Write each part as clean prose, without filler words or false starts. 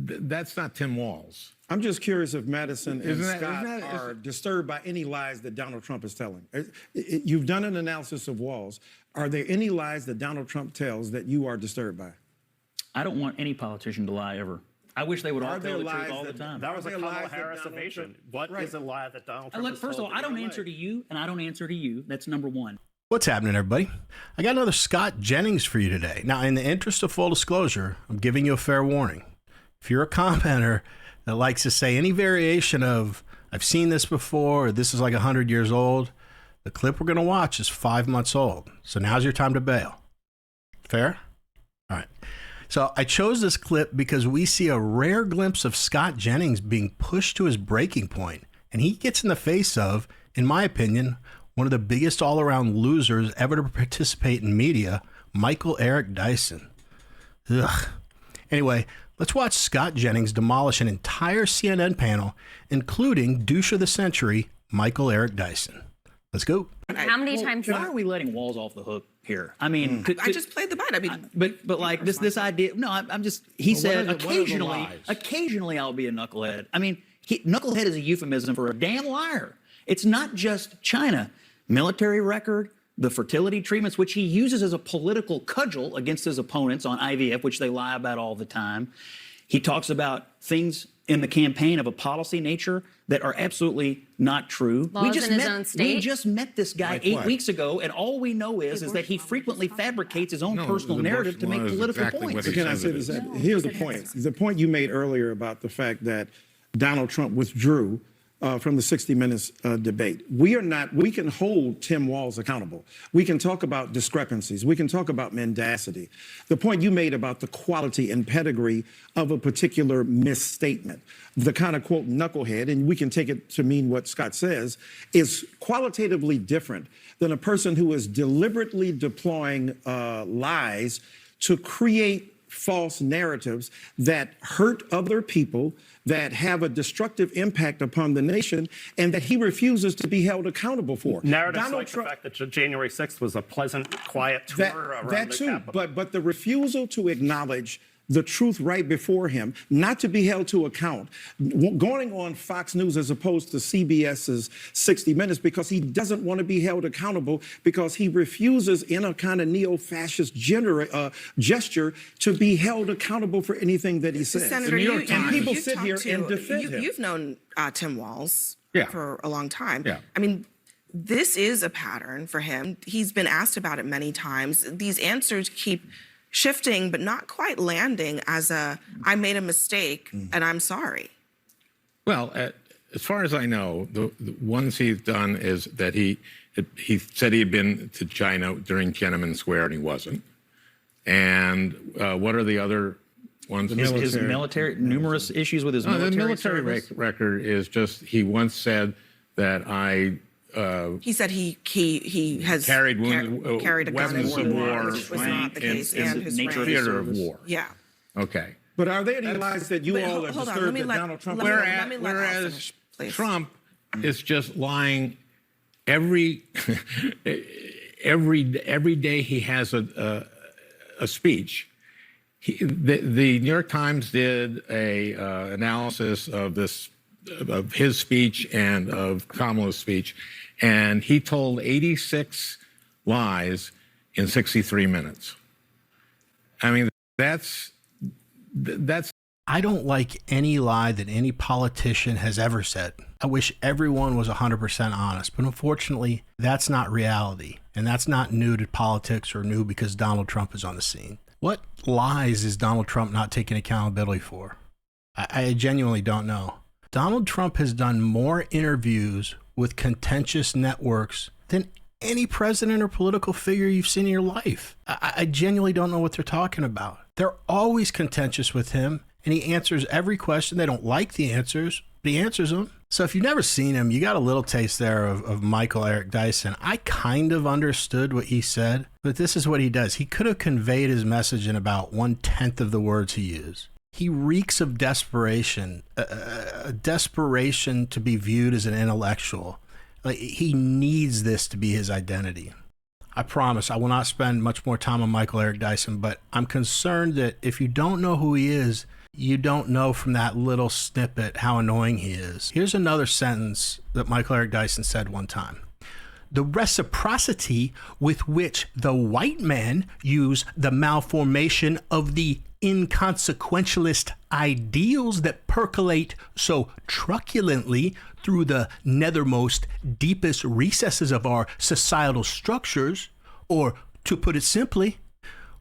that's not Tim Walz. I'm just curious if Madison and Scott are disturbed by any lies that Donald Trump is telling. You've done an analysis of Walz. Are there any lies that Donald Trump tells that you are disturbed by? I don't want any politician to lie ever. I wish they would all tell the truth all the time. That was a Kamala Harris evasion. What is a lie that Donald Trump Look, first of all, I don't answer to you, and I don't answer to you. That's number one. What's happening, everybody? I got another Scott Jennings for you today. Now, in the interest of full disclosure, I'm giving you a fair warning. If you're a commenter that likes to say any variation of, I've seen this before, or this is like 100 years old, the clip we're going to watch is 5 months old. So now's your time to bail. Fair? All right. So I chose this clip because we see a rare glimpse of Scott Jennings being pushed to his breaking point, and he gets in the face of, in my opinion, one of the biggest all-around losers ever to participate in media, Michael Eric Dyson. Ugh. Anyway, let's watch Scott Jennings demolish an entire CNN panel, including douche of the century, Michael Eric Dyson. Let's go. How many times? Why are we letting Walz off the hook here? I mean, I just played the bite. I mean, but like this idea. No, I'm just. He said occasionally I'll be a knucklehead. I mean, knucklehead is a euphemism for a damn liar. It's not just China. Military record, the fertility treatments, which he uses as a political cudgel against his opponents on IVF, which they lie about all the time. He talks about things in the campaign of a policy nature that are absolutely not true. Laws in his own state. We just met this guy Like 8 what? weeks ago, and all we know is that he frequently fabricates his own personal narrative to make political points. So can I say this? Here's the point. The point you made earlier about the fact that Donald Trump withdrew from the 60 Minutes debate. We can hold Tim Walz accountable. We can talk about discrepancies. We can talk about mendacity. The point you made about the quality and pedigree of a particular misstatement, the kind of quote knucklehead, and we can take it to mean what Scott says, is qualitatively different than a person who is deliberately deploying lies to create false narratives that hurt other people, that have a destructive impact upon the nation, and that he refuses to be held accountable for. Narratives Donald like Trump, the fact that January 6th was a pleasant, quiet tour around that the too, Capitol. but the refusal to acknowledge the truth right before him, not to be held to account, going on Fox News as opposed to CBS's 60 Minutes because he doesn't want to be held accountable, because he refuses in a kind of neo-fascist gesture to be held accountable for anything that he says. Senator, and people sit here and defend him. You've known Tim Walz Yeah. for a long time. Yeah. I mean, this is a pattern for him. He's been asked about it many times. These answers keep shifting, but not quite landing as I made a mistake and I'm sorry. Well, as far as I know, the ones he's done is that he said he had been to China during Tiananmen Square and he wasn't. And what are the other ones? His military, numerous issues with his military. The military record is just, he once said that He said he has carried carried a gun in weapons of war, which was not the case, and his nature of rank. theater of war. Yeah. Okay. But are there any lies that you But all are hold on, disturbed let me that let- Donald Trump... let me let Al Whereas finish, please. Trump is just lying every day he has a speech. The New York Times did a analysis of his speech and of Kamala's speech, and he told 86 lies in 63 minutes. I mean, that's. I don't like any lie that any politician has ever said. I wish everyone was 100% honest, but unfortunately, that's not reality. And that's not new to politics or new because Donald Trump is on the scene. What lies is Donald Trump not taking accountability for? I genuinely don't know. Donald Trump has done more interviews with contentious networks than any president or political figure you've seen in your life. I genuinely don't know what they're talking about. They're always contentious with him, and he answers every question. They don't like the answers, but he answers them. So if you've never seen him, you got a little taste there of Michael Eric Dyson. I kind of understood what he said, but this is what he does. He could have conveyed his message in about 1/10 of the words he used. He reeks of desperation, a desperation to be viewed as an intellectual. Like, he needs this to be his identity. I promise I will not spend much more time on Michael Eric Dyson, but I'm concerned that if you don't know who he is, You don't know from that little snippet how annoying he is. Here's another sentence that Michael Eric Dyson said one time. The reciprocity with which the white men use the malformation of the inconsequentialist ideals that percolate so truculently through the nethermost, deepest recesses of our societal structures, or to put it simply,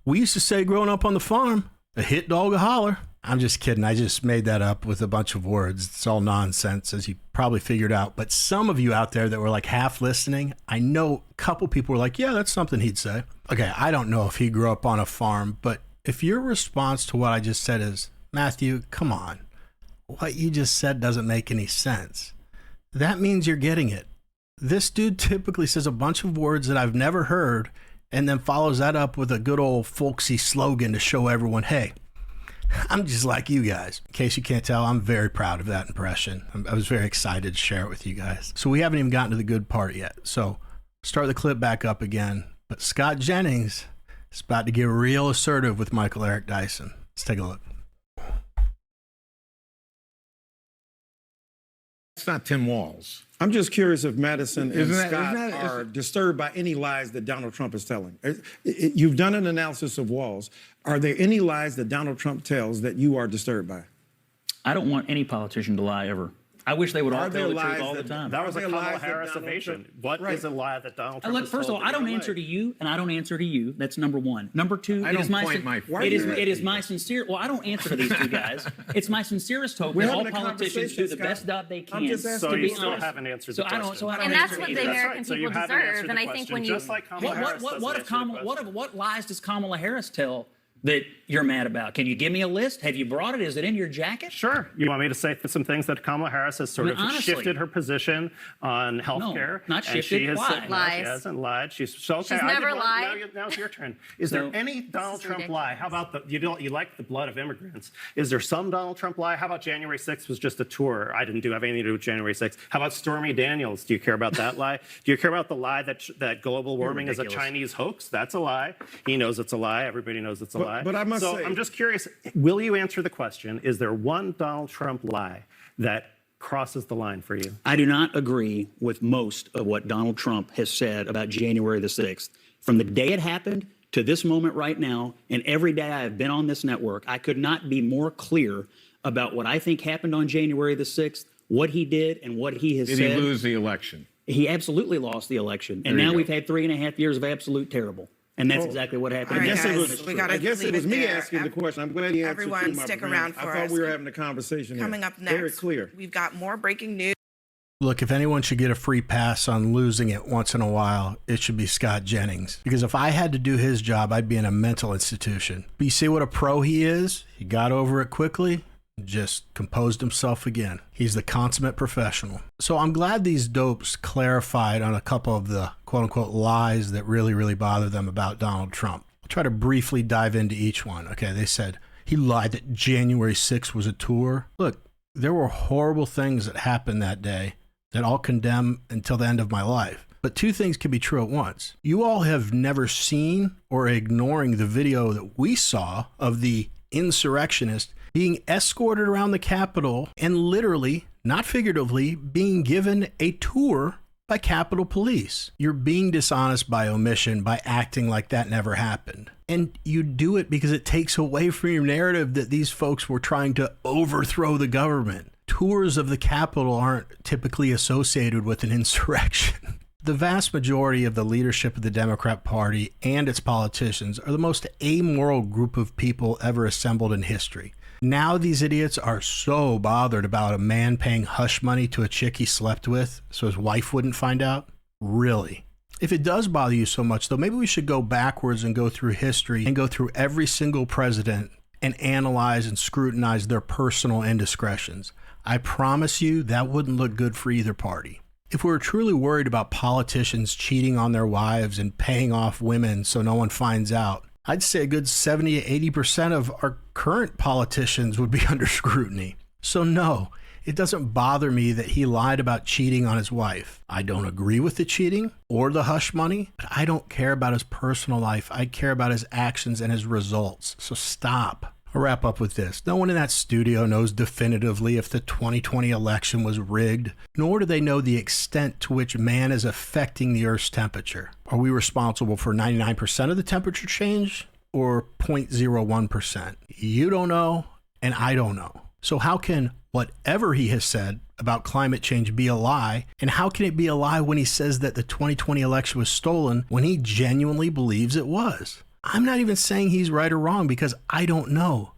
we used to say growing up on the farm, a hit dog a holler. I'm just kidding. I just made that up with a bunch of words. It's all nonsense, as you probably figured out. But some of you out there that were like half listening, I know a couple people were like, yeah, that's something he'd say. Okay, I don't know if he grew up on a farm, but if your response to what I just said is, Matthew, come on, what you just said doesn't make any sense, that means you're getting it. This dude typically says a bunch of words that I've never heard and then follows that up with a good old folksy slogan to show everyone, hey, I'm just like you guys. In case you can't tell, I'm very proud of that impression. I was very excited to share it with you guys. So we haven't even gotten to the good part yet. So start the clip back up again. But Scott Jennings is about to get real assertive with Michael Eric Dyson. Let's take a look. It's not Tim Walz. I'm just curious if Madison and Isn't Scott that- are disturbed by any lies that Donald Trump is telling. You've done an analysis of Walz. Are there any lies that Donald Trump tells that you are disturbed by? I don't want any politician to lie ever. I wish they would all Are there tell the truth lies all the that- time. That was a Are there Kamala lies that Harris Donald evasion. Trump- What Right. is a lie that Donald Trump Look, has first of told all, I that don't you're answer right? to you, and I don't answer to you. That's number one. Number two, I it is don't my point my it is finger at it is my sincere. Well, I don't answer to these two guys. It's my sincerest hope We're that all having a politicians do the conversation, best Scott. job they I'm can. just asking So to you be still honest. haven't answered So the I don't. question. So I don't And answer that's to what either. the That's American right. So you people haven't answered deserve. the And I think question, when you just like Kamala Harris doesn't answer the question. What lies does Kamala Harris tell that you're mad about? Can you give me a list? Have you brought it? Is it in your jacket? Sure. You want me to say some things that Kamala Harris has sort I mean, of honestly. shifted her position on health care? not and shifted. She has Lied. said, no, Lies. she hasn't lied. She's okay. She's never lied. Now it's your turn. Is So- there any Donald Trump ridiculous. lie? How about you like the blood of immigrants? Is there some Donald Trump lie? How about January 6th was just a tour? I didn't have anything to do with January 6th. How about Stormy Daniels? Do you care about that lie? Do you care about the lie that global warming is a ridiculous. Chinese hoax? That's a lie. He knows it's a lie. Everybody knows it's a lie. but I must so say- I'm just curious, will you answer the question, is there one Donald Trump lie that crosses the line for you? I do not agree with most of what Donald Trump has said about January the 6th. From the day it happened to this moment right now, and every day I have been on this network, I could not be more clear about what I think happened on January the 6th, what he did, and what he has Did said. he lose the election? He absolutely lost the election. And There you now go. we've had 3.5 years of absolute terrible. And that's exactly what happened. All right, I guess it guys, was. we gotta I guess leave it was it me there. asking the question. I'm glad you answered. Everyone too, my stick friend. around I for thought us. we were having a conversation here. Coming up next, Very clear. we've got more breaking news. Look, if anyone should get a free pass on losing it once in a while, it should be Scott Jennings. Because if I had to do his job, I'd be in a mental institution. But you see what a pro he is? He got over it quickly, just composed himself again. He's the consummate professional. So I'm glad these dopes clarified on a couple of the quote-unquote lies that really, really bother them about Donald Trump. I'll try to briefly dive into each one. Okay, they said he lied that January 6th was a tour. Look, there were horrible things that happened that day that I'll condemn until the end of my life. But two things can be true at once. You all have never seen or are ignoring the video that we saw of the insurrectionist being escorted around the Capitol and literally, not figuratively, being given a tour by Capitol Police. You're being dishonest by omission by acting like that never happened. And you do it because it takes away from your narrative that these folks were trying to overthrow the government. Tours of the Capitol aren't typically associated with an insurrection. The vast majority of the leadership of the Democrat Party and its politicians are the most amoral group of people ever assembled in history. Now these idiots are so bothered about a man paying hush money to a chick he slept with so his wife wouldn't find out. Really? If it does bother you so much, though, maybe we should go backwards and go through history and go through every single president and analyze and scrutinize their personal indiscretions. I promise you that wouldn't look good for either party. If we were truly worried about politicians cheating on their wives and paying off women so no one finds out, I'd say a good 70 to 80% of our current politicians would be under scrutiny. So no, it doesn't bother me that he lied about cheating on his wife. I don't agree with the cheating or the hush money, but I don't care about his personal life. I care about his actions and his results. So stop. I'll wrap up with this. No one in that studio knows definitively if the 2020 election was rigged, nor do they know the extent to which man is affecting the Earth's temperature. Are we responsible for 99% of the temperature change or 0.01%? You don't know, and I don't know. So how can whatever he has said about climate change be a lie? And how can it be a lie when he says that the 2020 election was stolen when he genuinely believes it was? I'm not even saying he's right or wrong because I don't know,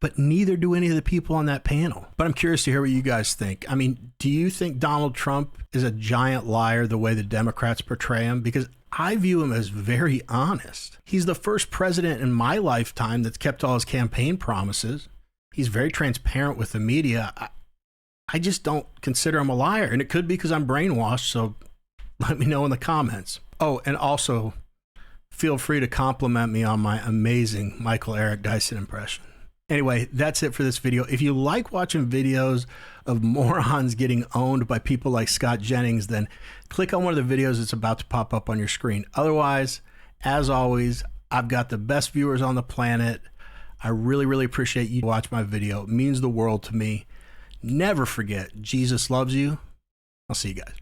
but neither do any of the people on that panel. But I'm curious to hear what you guys think. I mean, do you think Donald Trump is a giant liar the way the Democrats portray him? Because I view him as very honest. He's the first president in my lifetime that's kept all his campaign promises. He's very transparent with the media. I just don't consider him a liar. And it could be because I'm brainwashed, so let me know in the comments. Oh, and also, feel free to compliment me on my amazing Michael Eric Dyson impression. Anyway, that's it for this video. If you like watching videos of morons getting owned by people like Scott Jennings, then click on one of the videos that's about to pop up on your screen. Otherwise, as always, I've got the best viewers on the planet. I really, really appreciate you watch my video. It means the world to me. Never forget, Jesus loves you. I'll see you guys.